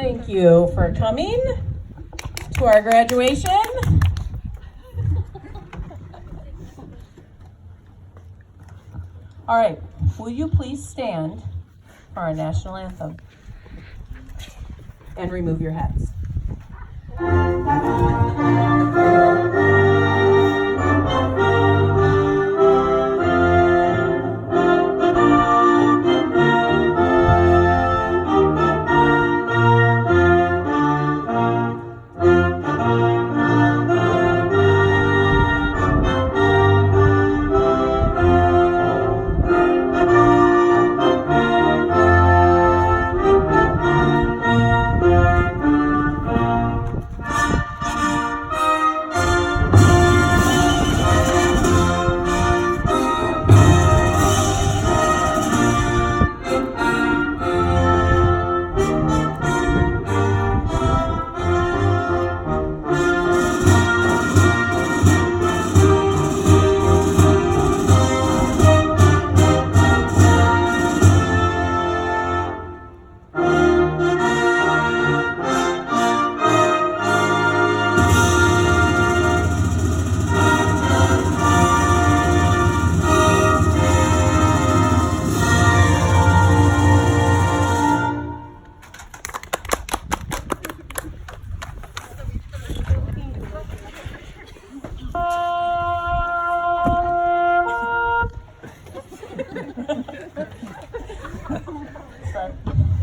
Thank you for coming to our graduation. All right, will you please stand for our national anthem and remove your hats?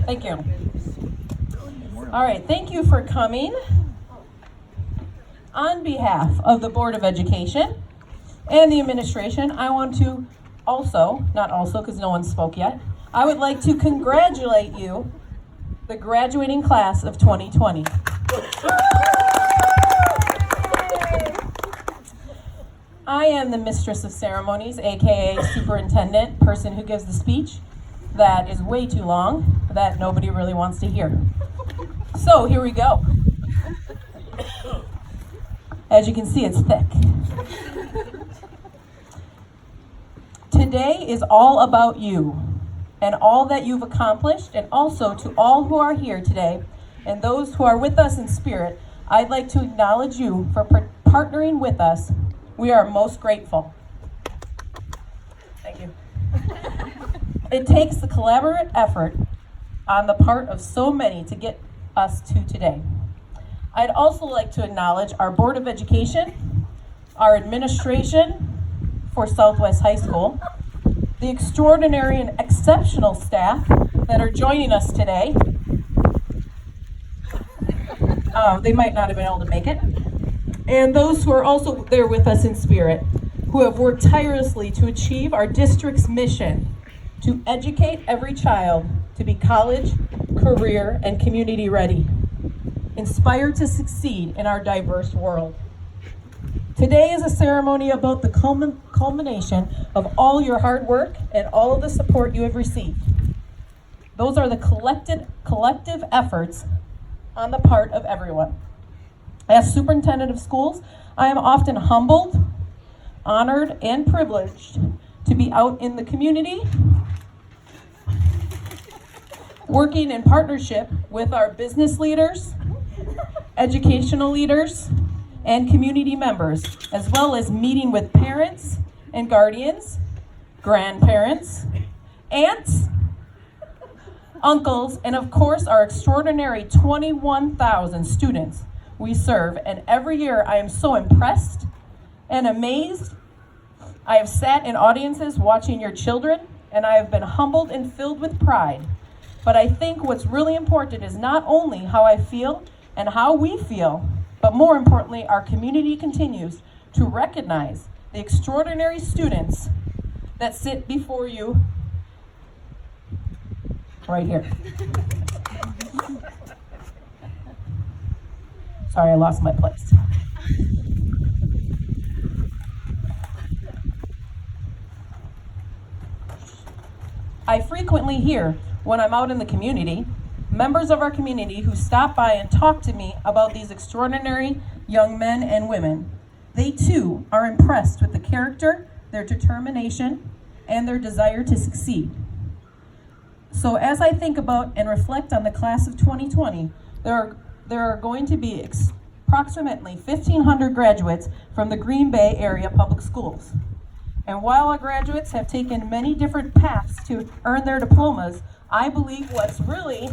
Thank you. All right, thank you for coming. On behalf of the Board of Education and the administration, I want to because no one spoke yet, I would like to congratulate you, the graduating class of 2020. I am the mistress of ceremonies, aka superintendent, person who gives the speech that is way too long, that nobody really wants to hear. So here we go. As you can see, it's thick. Today is all about you and all that you've accomplished, and also to all who are here today and those who are with us in spirit, I'd like to acknowledge you for partnering with us. We are most grateful. Thank you. It takes a collaborative effort on the part of so many to get us to today. I'd also like to acknowledge our Board of Education, our administration for Southwest High School, the extraordinary and exceptional staff that are joining us today. They might not have been able to make it. And those who are also there with us in spirit, who have worked tirelessly to achieve our district's mission to educate every child to be college, career, and community ready, inspired to succeed in our diverse world. Today is a ceremony about the culmination of all your hard work and all of the support you have received. Those are the collective efforts on the part of everyone. As superintendent of schools, I am often humbled, honored, and privileged to be out in the community, working in partnership with our business leaders, educational leaders, and community members, as well as meeting with parents and guardians, grandparents, aunts, uncles, and of course our extraordinary 21,000 students we serve. And every year I am so impressed and amazed. I have sat in audiences watching your children, and I have been humbled and filled with pride. But I think what's really important is not only how I feel and how we feel, but more importantly, our community continues to recognize the extraordinary students that sit before you right here. Sorry, I lost my place. I frequently hear, when I'm out in the community, members of our community who stop by and talk to me about these extraordinary young men and women. They too are impressed with the character, their determination, and their desire to succeed. So as I think about and reflect on the class of 2020, There are going to be approximately 1,500 graduates from the Green Bay area public schools. And while our graduates have taken many different paths to earn their diplomas, I believe what's really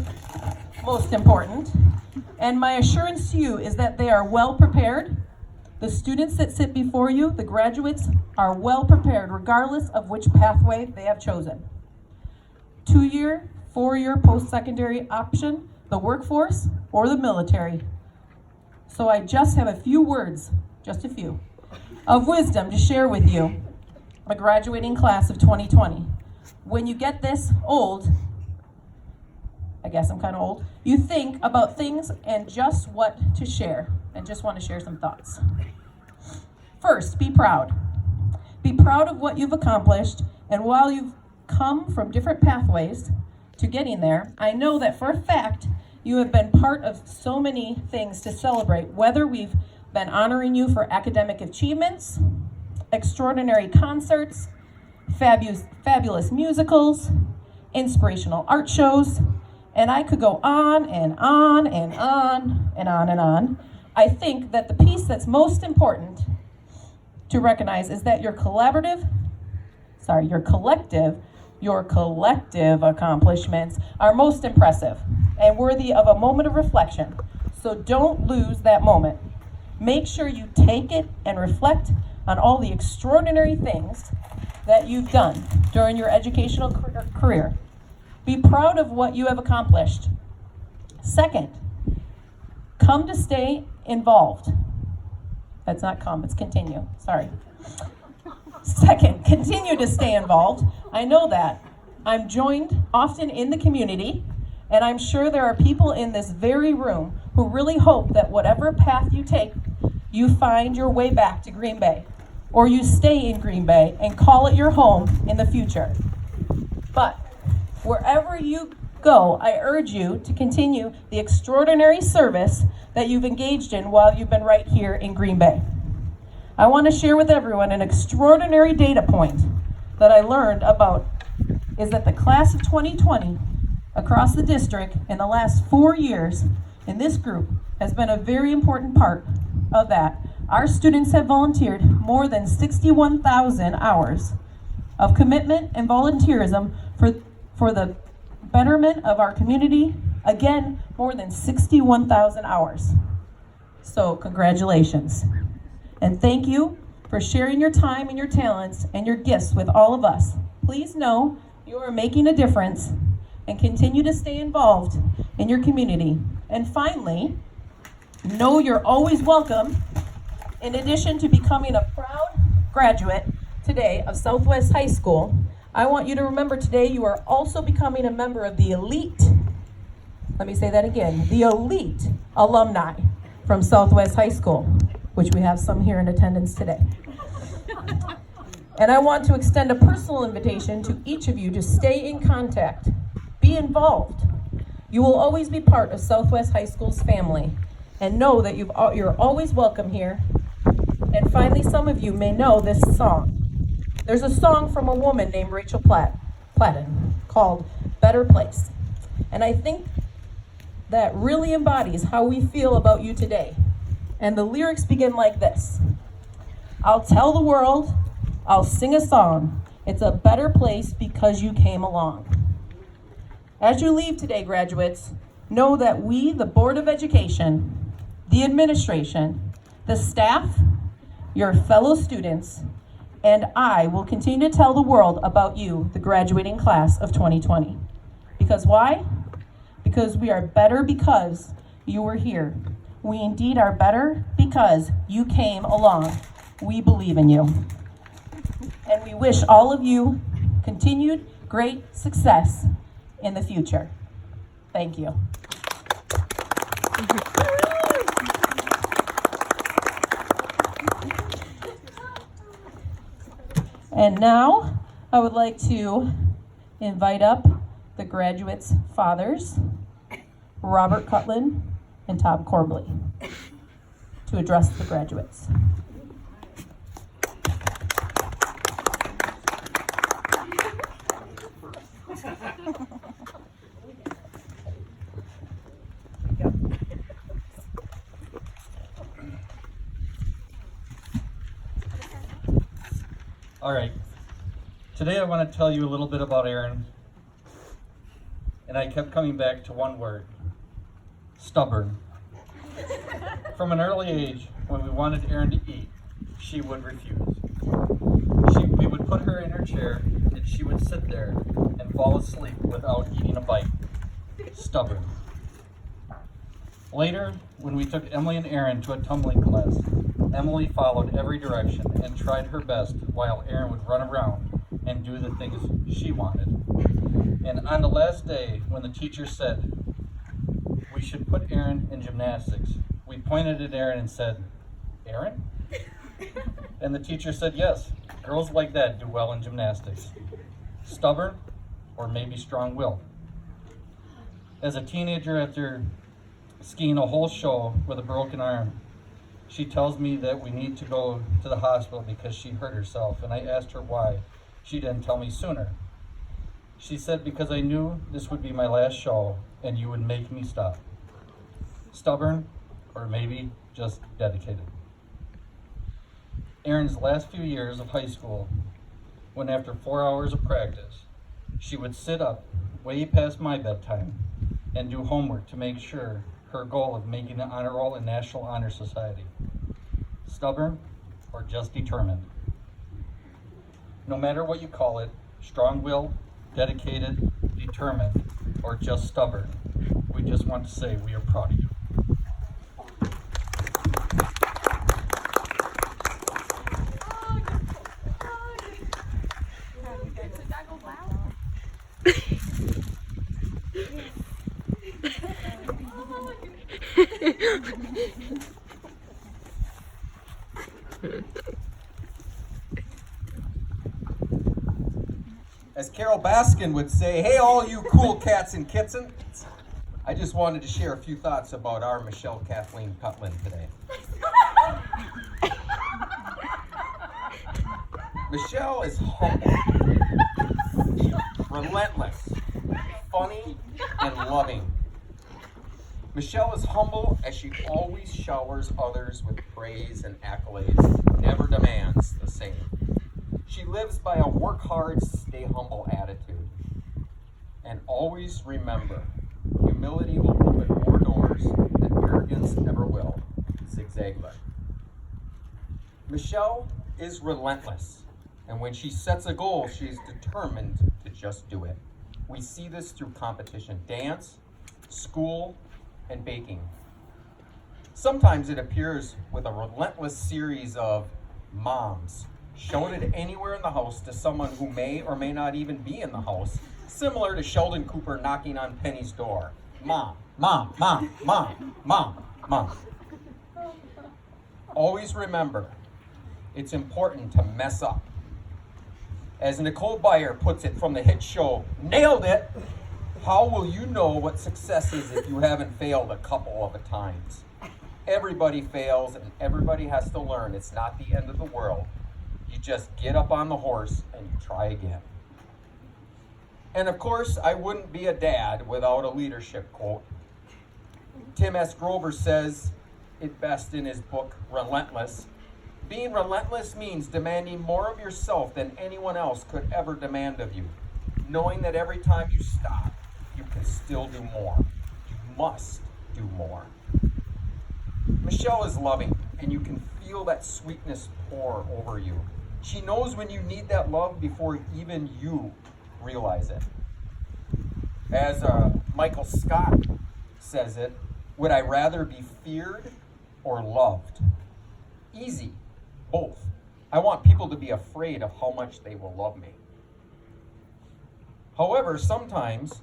most important, and my assurance to you, is that they are well prepared. The students that sit before you, the graduates, are well prepared regardless of which pathway they have chosen. 2-year, 4-year post-secondary option, the workforce, or the military. So I just have a few words, just a few, of wisdom to share with you, a graduating class of 2020. When you get this old, I guess I'm kind of old, you think about things and just what to share, and just want to share some thoughts. First, be proud. Be proud of what you've accomplished, and while you've come from different pathways to getting there, I know that for a fact you have been part of so many things to celebrate, whether we've been honoring you for academic achievements, extraordinary concerts, fabulous musicals, inspirational art shows, and I could go on and on and on and on and on. I think that the piece that's most important to recognize is that your collective accomplishments are most impressive and worthy of a moment of reflection. So don't lose that moment. Make sure you take it and reflect on all the extraordinary things that you've done during your educational career. Be proud of what you have accomplished. Second, come to stay involved. That's not come, it's continue. Sorry. Second, continue to stay involved. I know that. I'm joined often in the community, and I'm sure there are people in this very room who really hope that whatever path you take, you find your way back to Green Bay, or you stay in Green Bay and call it your home in the future. But wherever you go, I urge you to continue the extraordinary service that you've engaged in while you've been right here in Green Bay. I want to share with everyone an extraordinary data point that I learned about is that the class of 2020 across the district in the last 4 years in this group has been a very important part of that. Our students have volunteered more than 61,000 hours of commitment and volunteerism for the betterment of our community. Again, more than 61,000 hours. So congratulations. And thank you for sharing your time and your talents and your gifts with all of us. Please know you are making a difference and continue to stay involved in your community. And finally, know you're always welcome. In addition to becoming a proud graduate today of Southwest High School, I want you to remember today you are also becoming a member of the elite, let me say that again, the elite alumni from Southwest High School, which we have some here in attendance today. And I want to extend a personal invitation to each of you to stay in contact, be involved. You will always be part of Southwest High School's family, and know that you're always welcome here. And finally, some of you may know this song. There's a song from a woman named Rachel Platten called Better Place. And I think that really embodies how we feel about you today. And the lyrics begin like this. I'll tell the world, I'll sing a song. It's a better place because you came along. As you leave today, graduates, know that we, the Board of Education, the administration, the staff, your fellow students, and I will continue to tell the world about you, the graduating class of 2020. Because why? Because we are better because you were here. We indeed are better because you came along. We believe in you. And we wish all of you continued great success in the future. Thank you. And now I would like to invite up the graduates' fathers, Robert Cutlin and Tom Corbley, to address the graduates. All right, today I want to tell you a little bit about Erin, and I kept coming back to one word: stubborn. From an early age, when we wanted Erin to eat, she would refuse. We would put her in her chair, and she would sit there and fall asleep without eating a bite. Stubborn. Later, when we took Emily and Erin to a tumbling class, Emily followed every direction and tried her best while Erin would run around and do the things she wanted. And on the last day, when the teacher said we should put Erin in gymnastics, we pointed at Erin and said, "Erin?" And the teacher said, "Yes, girls like that do well in gymnastics." Stubborn, or maybe strong-willed. As a teenager, after skiing a whole show with a broken arm, she tells me that we need to go to the hospital because she hurt herself, and I asked her why. She didn't tell me sooner. She said, "Because I knew this would be my last show and you would make me stop." Stubborn, or maybe just dedicated. Erin's last few years of high school, when after 4 hours of practice, she would sit up way past my bedtime and do homework to make sure her goal of making the honor roll in National Honor Society. Stubborn, or just determined. No matter what you call it, strong-willed, dedicated, determined, or just stubborn, we just want to say we are proud of you. As Carol Baskin would say, "Hey, all you cool cats and kittens." I just wanted to share a few thoughts about our Michelle Kathleen Cutland today. Michelle is humble, relentless, funny, and loving. Michelle is humble as she always showers others with praise and accolades, never demands the same. She lives by a work hard, stay humble attitude. And always remember, humility will open more doors than arrogance ever will. Zig Ziglar. Michelle is relentless, and when she sets a goal, she's determined to just do it. We see this through competition, dance, school, and baking. Sometimes it appears with a relentless series of moms shouted anywhere in the house to someone who may or may not even be in the house, similar to Sheldon Cooper knocking on Penny's door. "Mom, mom, mom, mom, mom, mom." Always remember, it's important to mess up. As Nicole Byer puts it from the hit show, "Nailed It," how will you know what success is if you haven't failed a couple of times? Everybody fails and everybody has to learn. It's not the end of the world. You just get up on the horse and you try again. And of course, I wouldn't be a dad without a leadership quote. Tim S. Grover says it best in his book, Relentless. Being relentless means demanding more of yourself than anyone else could ever demand of you. Knowing that every time you stop, you can still do more. You must do more. Michelle is loving, and you can feel that sweetness pour over you. She knows when you need that love before even you realize it. As Michael Scott says it, would I rather be feared or loved? Easy, both. I want people to be afraid of how much they will love me. However, sometimes,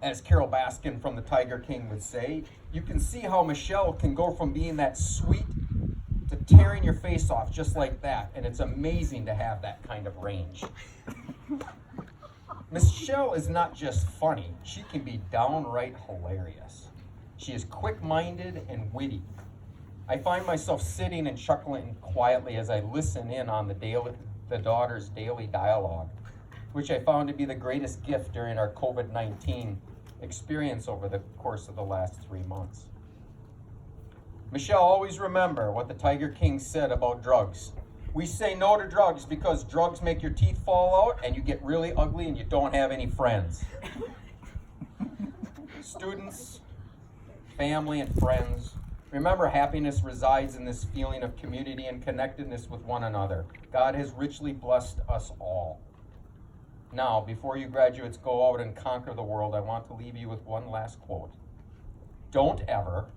as Carol Baskin from the Tiger King would say, you can see how Michelle can go from being that sweet to tearing your face off just like that, and it's amazing to have that kind of range. Michelle is not just funny, she can be downright hilarious. She is quick-minded and witty. I find myself sitting and chuckling quietly as I listen in on the daughter's daily dialogue, which I found to be the greatest gift during our COVID-19 experience over the course of the last 3 months. Michelle, always remember what the Tiger King said about drugs. We say no to drugs because drugs make your teeth fall out and you get really ugly and you don't have any friends. Students, family, and friends, remember, happiness resides in this feeling of community and connectedness with one another. God has richly blessed us all. Now, before you graduates go out and conquer the world, I want to leave you with one last quote. Don't ever,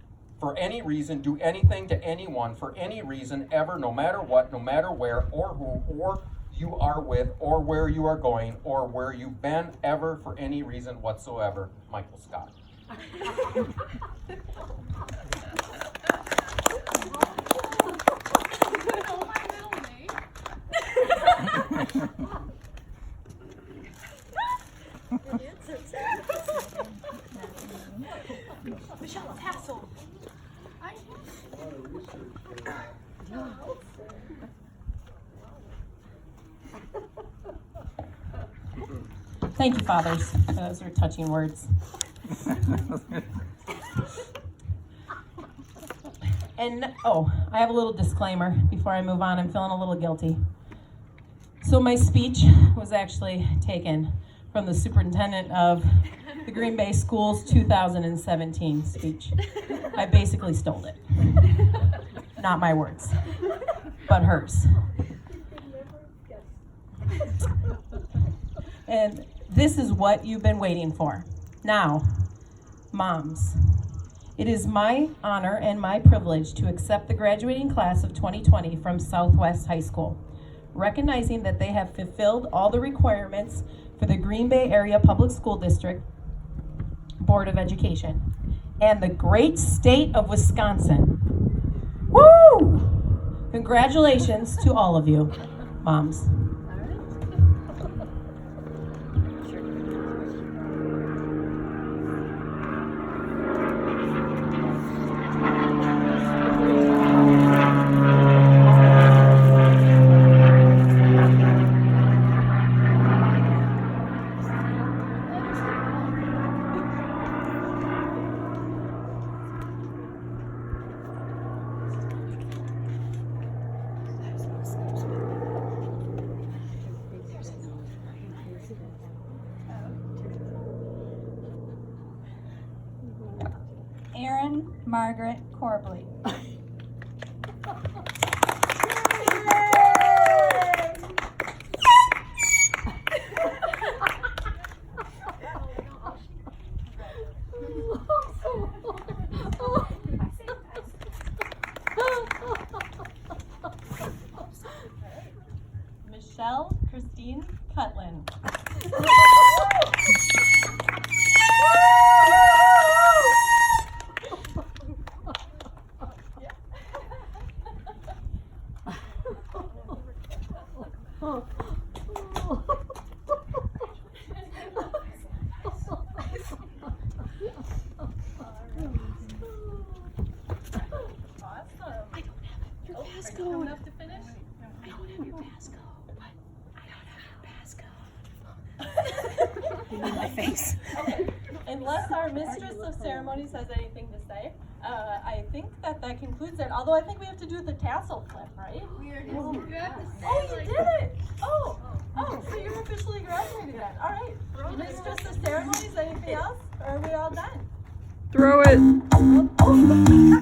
for any reason, do anything to anyone for any reason, ever, no matter what, no matter where, or who, or you are with, or where you are going, or where you've been, ever, for any reason whatsoever. Michael Scott. Michelle, tassel. Thank you, fathers. Those are touching words. And, I have a little disclaimer before I move on. I'm feeling a little guilty. So my speech was actually taken from the superintendent of the Green Bay Schools 2017 speech. I basically stole it. Not my words, but hers. And this is what you've been waiting for. Now, moms, it is my honor and my privilege to accept the graduating class of 2020 from Southwest High School, recognizing that they have fulfilled all the requirements for the Green Bay Area Public School District Board of Education and the great state of Wisconsin. Woo! Congratulations to all of you, moms. Erin Margaret Corbley. Michelle Christine Cutlin. Coming up to finish? I don't have your passcode. What? I don't have your passcode. You need my face. Okay. Unless our mistress of ceremonies has anything to say, I think that concludes it. Although I think we have to do the tassel flip, right? We already did. Oh, you did it! Oh, so you're officially graduated then. All right. Mistress of ceremonies, anything else? Or are we all done? Throw it. Oh.